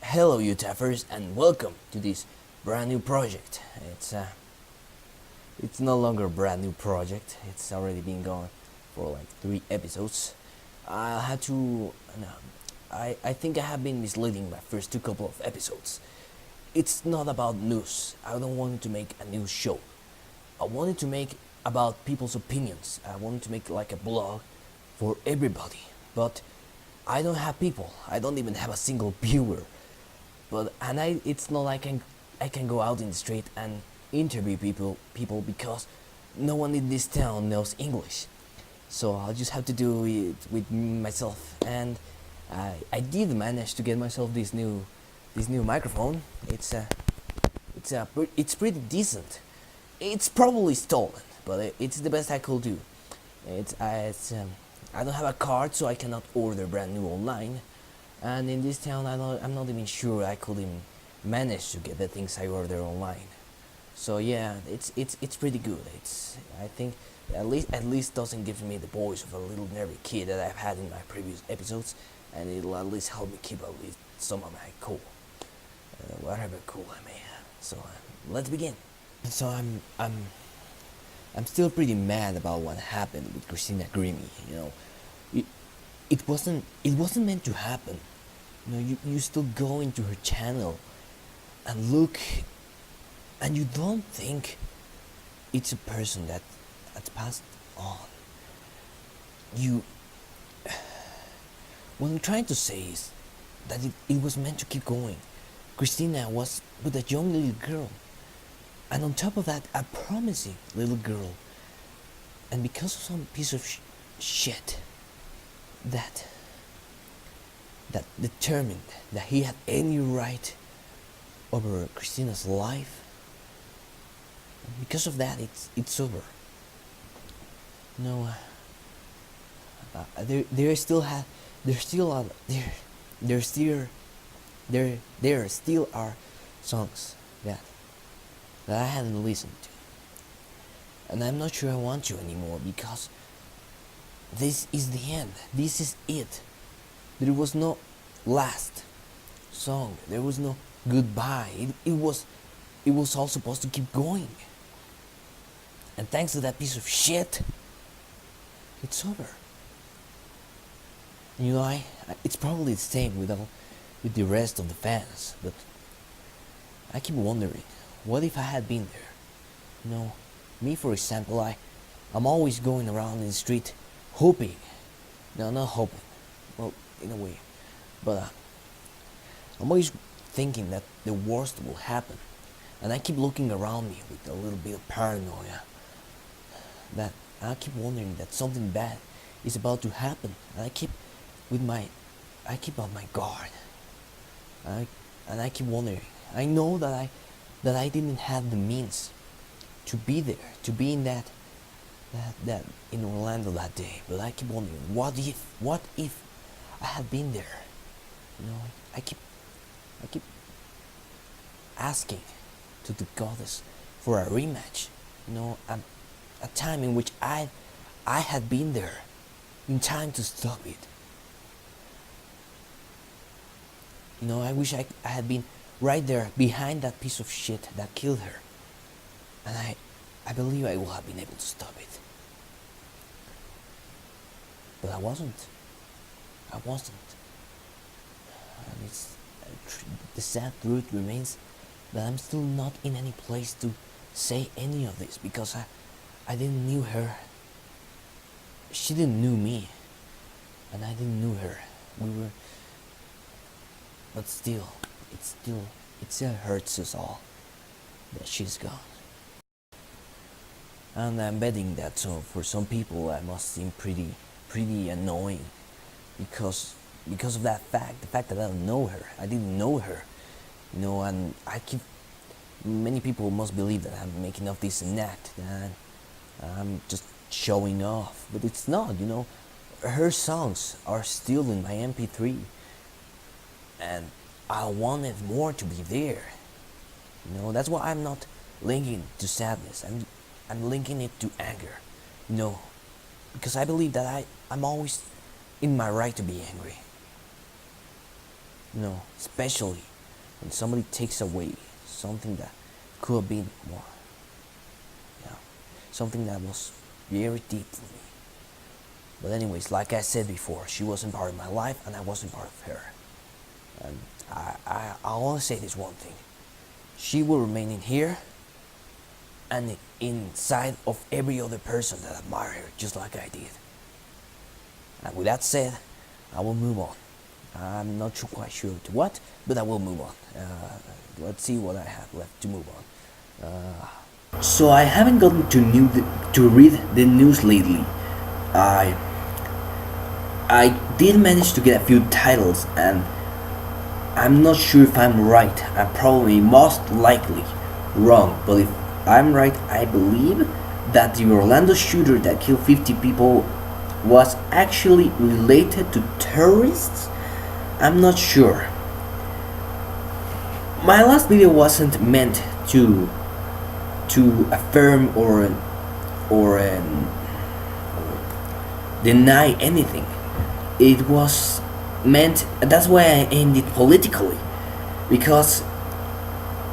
Hello, UTFers, and welcome to this brand new project. It's no longer a brand new project. It's already been going for like 3 episodes. I had to. No, I think I have been misleading my first two couple of episodes. It's not about news. I don't want to make a news show. I wanted to make about people's opinions. I wanted to make like a blog for everybody. But I don't have people. I don't even have a single viewer. It's not like I can go out in the street and interview people because no one in this town knows English. So I'll just have to do it with myself, and I did manage to get myself this new microphone. It's pretty decent. It's probably stolen, but it's the best I could do. I don't have a card, so I cannot order brand new online. And in this town, I'm not even sure I could even manage to get the things I order online. So yeah, it's pretty good. I think at least doesn't give me the voice of a little nervy kid that I've had in my previous episodes, and it'll at least help me keep at least some of my cool, whatever cool I may have. So let's begin. So I'm still pretty mad about what happened with Christina Grimmie. It, it wasn't meant to happen. You still go into her channel and look, and you don't think it's a person that's passed on. You What I'm trying to say is that it was meant to keep going. Christina was with a young little girl, and on top of that, a promising little girl. And because of some piece of shit that determined that he had any right over Christina's life, because of that, it's over. No, there still are songs that I hadn't listened to, and I'm not sure I want to anymore, because this is the end. This is it. There was no last song. There was no goodbye. It was all supposed to keep going. And thanks to that piece of shit, it's over. It's probably the same with the rest of the fans, but I keep wondering, what if I had been there? Me for example, I'm always going around in the street hoping. No, not hoping. Well, in a way. But I'm always thinking that the worst will happen. And I keep looking around me with a little bit of paranoia. That I keep wondering that something bad is about to happen. And I keep on my guard. And I keep wondering. I know that I didn't have the means to be there, to be in that in Orlando that day. But I keep wondering, what if I had been there? I keep asking to the goddess for a rematch. A time in which I had been there in time to stop it. I wish I had been right there behind that piece of shit that killed her. And I believe I would have been able to stop it. But I wasn't. And the sad truth remains that I'm still not in any place to say any of this, because I didn't knew her. She didn't knew me, and I didn't knew her. But still, it still hurts us all that she's gone. And I'm betting that for some people I must seem pretty annoying, because of that fact, the fact that I don't know her. I didn't know her, and many people must believe that I'm making up this act, that I'm just showing off, but it's not. Her songs are still in my MP3, and I wanted more to be there. That's why I'm not linking to sadness. I'm linking it to anger. Because I believe that I'm always in my right to be angry. Especially when somebody takes away something that could have been more, yeah, something that was very deep for me. But anyways, like I said before, she wasn't part of my life and I wasn't part of her. And I want to say this one thing. She will remain in here and inside of every other person that admire her, just like I did. And with that said, I will move on. I'm not sure, quite sure to what, but I will move on. Let's see what I have left to move on. So I haven't gotten to read the news lately. I did manage to get a few titles, and I'm not sure if I'm right. I'm probably most likely wrong, but if I'm right, I believe that the Orlando shooter that killed 50 people was actually related to terrorists. I'm not sure. My last video wasn't meant to affirm or deny anything. It was meant, that's why I aimed it politically, because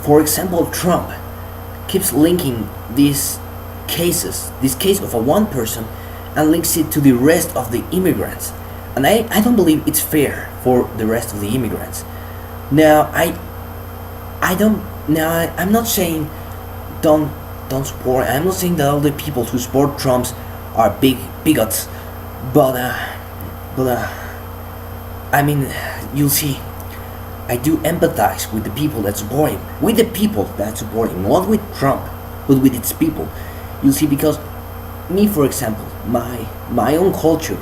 for example Trump keeps linking this case of a one person and links it to the rest of the immigrants, and I don't believe it's fair for the rest of the immigrants. Now I'm not saying don't support. I'm not saying that all the people who support Trump are big bigots, but I mean, you'll see, I do empathize with the people that support him, not with Trump, but with its people. You'll see, because me, for example, my own culture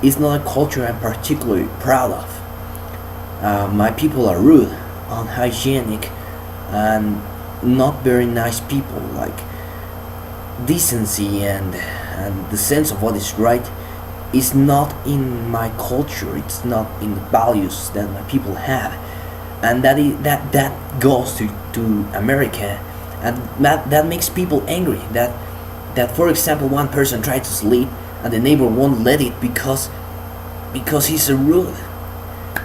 is not a culture I'm particularly proud of. My people are rude, unhygienic, and not very nice people. Like, decency and the sense of what is right is not in my culture. It's not in the values that my people have, and that goes to America, and that makes people angry. That for example, one person tried to sleep and the neighbor won't let it because he's rude.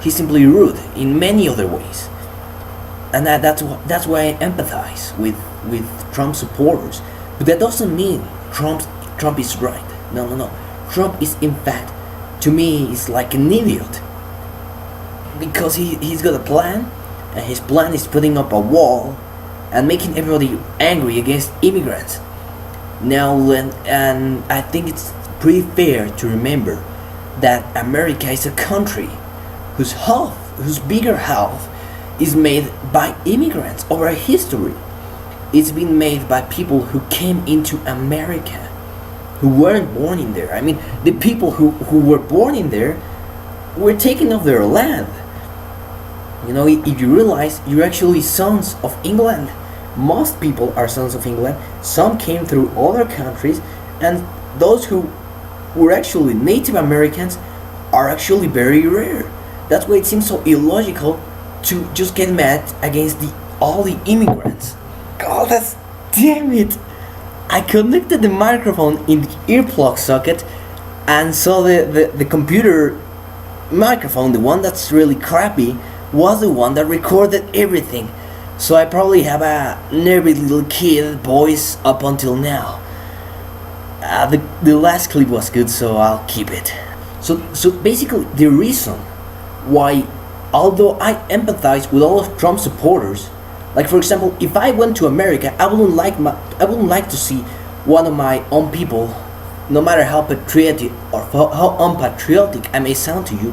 He's simply rude in many other ways, and that's why I empathize with Trump supporters. But that doesn't mean Trump is right. No. Trump is, in fact, to me, is like an idiot, because he's got a plan, and his plan is putting up a wall and making everybody angry against immigrants. Now, and I think it's pretty fair to remember that America is a country whose bigger half is made by immigrants over history. It's been made by people who came into America, who weren't born in there. I mean, the people who were born in there were taken off their land. You know, if you realize, you're actually sons of England. Most people are sons of England. Some came through other countries, and those who were actually Native Americans are actually very rare. That's why it seems so illogical to just get mad against all the immigrants. God, damn it! I connected the microphone in the earplug socket and saw the computer microphone, the one that's really crappy, was the one that recorded everything. So I probably have a nervy little kid voice up until now. The last clip was good, so I'll keep it. So basically, the reason why, although I empathize with all of Trump's supporters, like for example, if I went to America, I wouldn't like to see one of my own people, no matter how patriotic or how unpatriotic I may sound to you.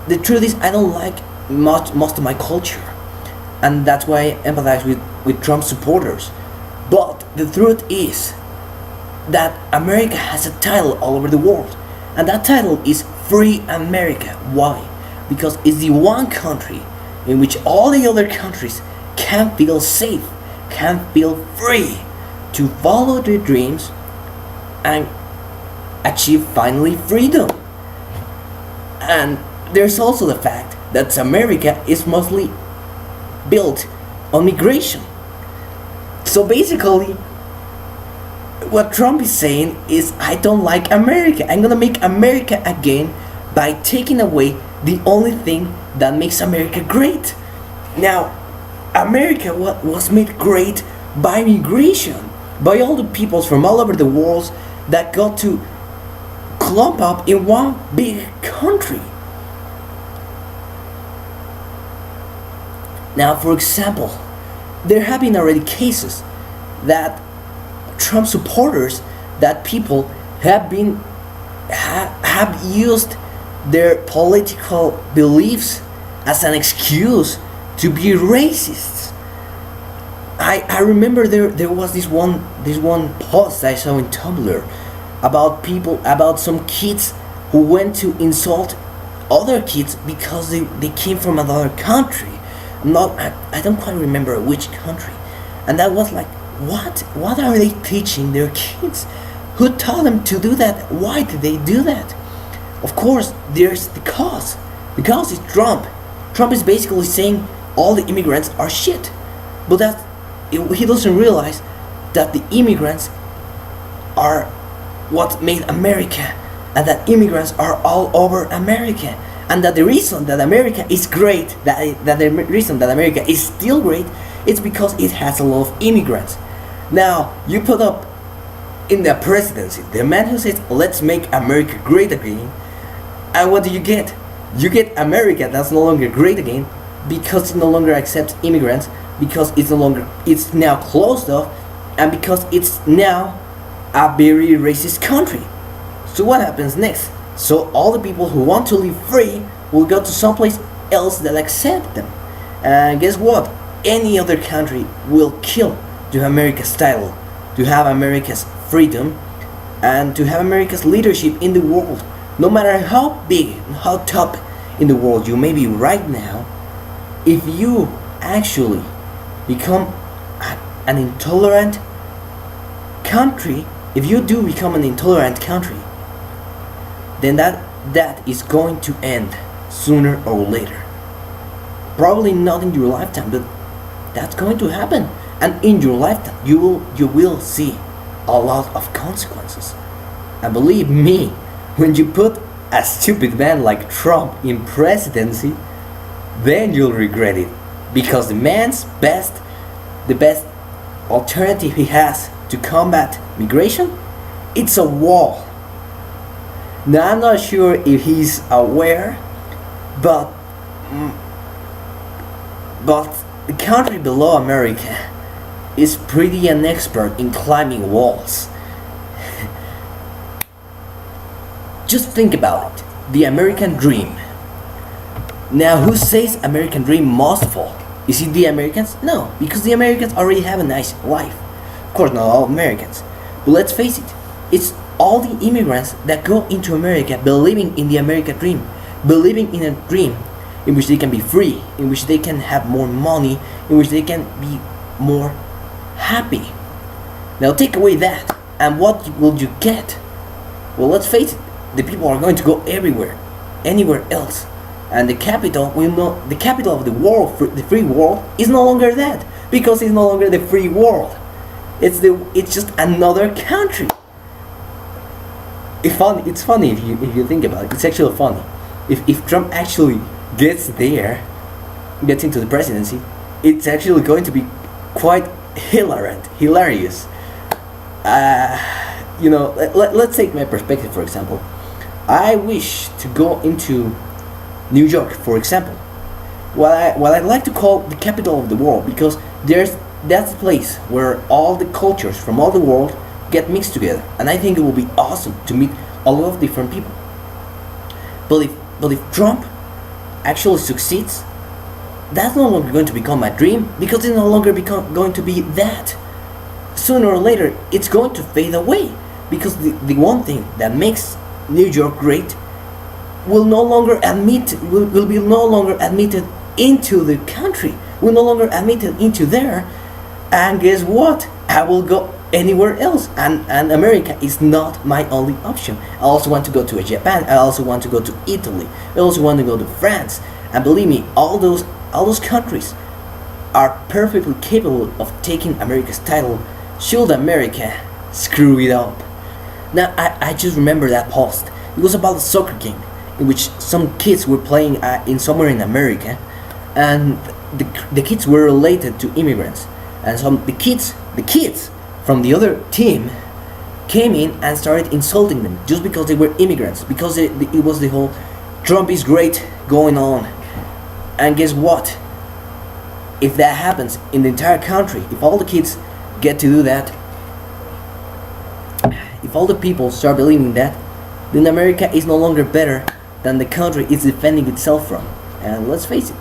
The truth is, I don't like most of my culture, and that's why I empathize with Trump supporters. But the truth is that America has a title all over the world, and that title is Free America. Why? Because it's the one country in which all the other countries can feel safe, can feel free to follow their dreams and achieve finally freedom. And there's also the fact that America is mostly built on migration. So basically, what Trump is saying is, I don't like America. I'm gonna make America again by taking away the only thing that makes America great. Now, America was made great by migration, by all the peoples from all over the world that got to clump up in one big country. Now, for example, there have been already cases that Trump supporters, that people have used their political beliefs as an excuse to be racist. I remember there was this one post I saw in Tumblr about some kids who went to insult other kids because they came from another country. I don't quite remember which country. And that was like, what are they teaching their kids? Who taught them to do that? Why did they do that? Of course, there's the cause. The cause is Trump. Trump is basically saying all the immigrants are shit. But he doesn't realize that the immigrants are what made America, and that immigrants are all over America, and that the reason that America is great, that the reason that America is still great, it's because it has a lot of immigrants. Now, you put up in the presidency the man who says, let's make America great again, and what do you get? You get America that's no longer great again because it no longer accepts immigrants, because it's now closed off, and because it's now a very racist country. So what happens next? So all the people who want to live free will go to someplace else that accept them. And guess what? Any other country will kill to have America's title, to have America's freedom, and to have America's leadership in the world. No matter how big, how top in the world you may be right now, if you actually become an intolerant country, if you do become an intolerant country, then that is going to end sooner or later. Probably not in your lifetime, but that's going to happen. And in your lifetime, you will see a lot of consequences. And believe me, when you put a stupid man like Trump in presidency, then you'll regret it, because the best alternative he has to combat migration, it's a wall. Now, I'm not sure if he's aware, but the country below America is pretty an expert in climbing walls. Just think about it. The American dream. Now, who says American dream must fall? Is it the Americans? No, because the Americans already have a nice life. Of course, not all Americans. But let's face it, it's all the immigrants that go into America believing in the American dream, believing in a dream in which they can be free, in which they can have more money, in which they can be more happy. Now take away that, and what will you get? Well, let's face it, the people are going to go anywhere else, and the capital of the world, the free world, is no longer that, because it's no longer the free world. It's just another country. It's funny if you think about it. It's actually funny. If Trump actually gets into the presidency, it's actually going to be quite hilarious. Let's take my perspective, for example. I wish to go into New York, for example, what I'd like to call the capital of the world, because that's the place where all the cultures from all the world get mixed together, and I think it will be awesome to meet a lot of different people. But if Trump actually succeeds, that's no longer going to become my dream, because it's no longer going to be that. Sooner or later, it's going to fade away, because the one thing that makes New York great will be no longer admitted into the country, will no longer admitted into there, and guess what? I will go anywhere else, and America is not my only option. I also want to go to Japan, I also want to go to Italy, I also want to go to France, and believe me, all those countries are perfectly capable of taking America's title should America screw it up. Now, I just remember that post. It was about a soccer game in which some kids were playing in somewhere in America, and the kids were related to immigrants, and some the kids from the other team came in and started insulting them just because they were immigrants, because it was the whole Trump is great going on. And guess what? If that happens in the entire country, if all the kids get to do that, if all the people start believing that, then America is no longer better than the country it's defending itself from. And let's face it,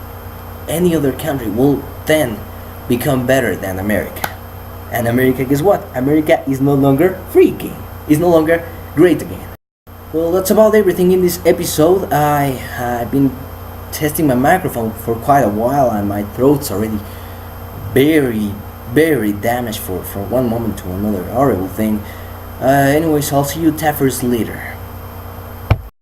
any other country will then become better than America. And America, guess what? America is no longer free again. Is no longer great again. Well, that's about everything in this episode. I've been testing my microphone for quite a while, and my throat's already very damaged for one moment to another. Horrible thing. Anyways, I'll see you tappers later.